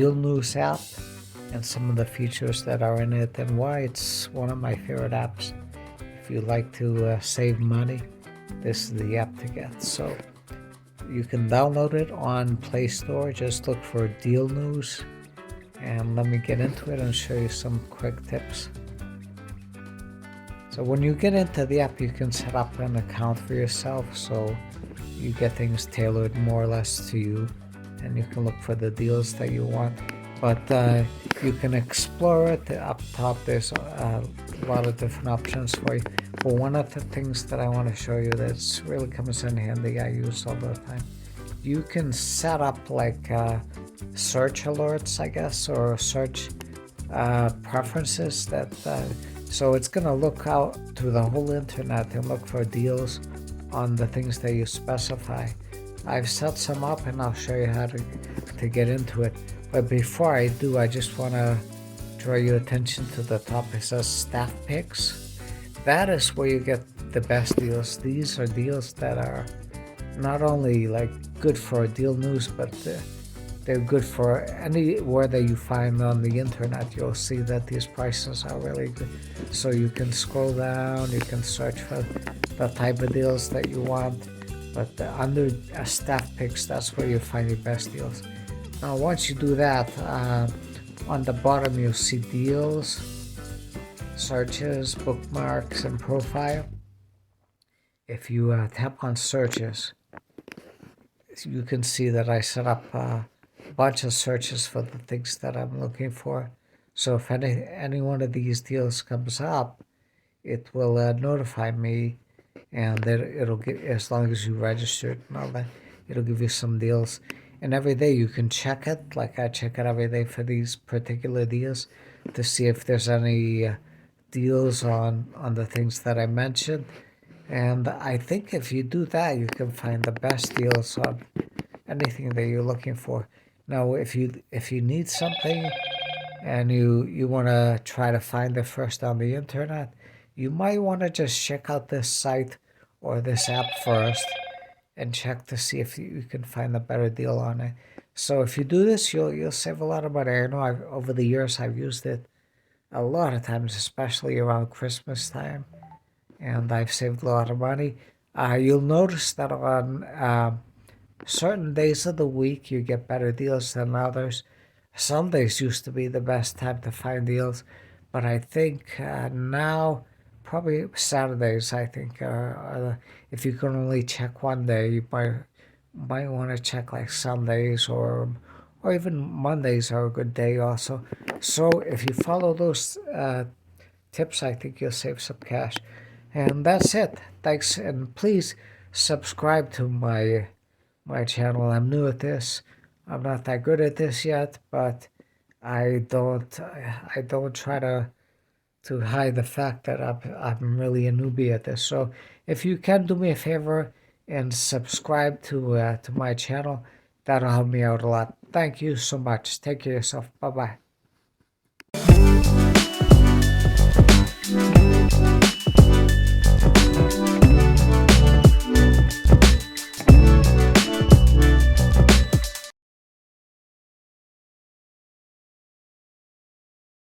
Dealnews app and some of the features that are in it and why it's one of my favorite apps. If you like to save money, this is the app to get. So you can download it on Play Store. Just look for Dealnews, and let me get into it and show you some quick tips. So when you get into the app, you can set up an account for yourself, so you get things tailored more or less to you, and you can look for the deals that you want. But you can explore it. Up top there's a lot of different options for you. But one of the things that I want to show you that really comes in handy, I use all the time, you can set up like search alerts, I guess, or search preferences that so it's gonna look out to the whole internet and look for deals on the things that you specify. I've set some up and I'll show you how to get into it. But before I do, I just want to draw your attention to the top. It says staff picks. That is where you get the best deals. These are deals that are not only like good for Dealnews, but they're good for anywhere that you find on the internet. You'll see that these prices are really good. So you can scroll down, you can search for the type of deals that you want. But under staff picks, that's where you find the best deals. Now once you do that, on the bottom you'll see deals, searches, bookmarks, and profile. If you tap on searches, you can see that I set up a bunch of searches for the things that I'm looking for. So if any one of these deals comes up, it will notify me, and then it'll get, as long as you registered and all that, it'll give you some deals. And every day you can check it, like I check it every day for these particular deals to see if there's any deals on the things that I mentioned. And I think if you do that, you can find the best deals on anything that you're looking for. Now, if you need something and you want to try to find it first on the internet, you might want to just check out this site or this app first and check to see if you can find a better deal on it. So if you do this, you'll save a lot of money. I know over the years I've used it a lot of times, especially around Christmas time, and I've saved a lot of money. You'll notice that on certain days of the week you get better deals than others. Sundays used to be the best time to find deals, but I think now probably Saturdays, I think, if you can only check one day, you might want to check like Sundays or even Mondays are a good day also. So if you follow those tips, I think you'll save some cash. And that's it. Thanks, and please subscribe to my channel. I'm new at this. I'm not that good at this yet, but I don't try to hide the fact that I'm really a newbie at this. So if you can do me a favor and subscribe to my channel, that'll help me out a lot. Thank you so much. Take care of yourself. Bye-bye.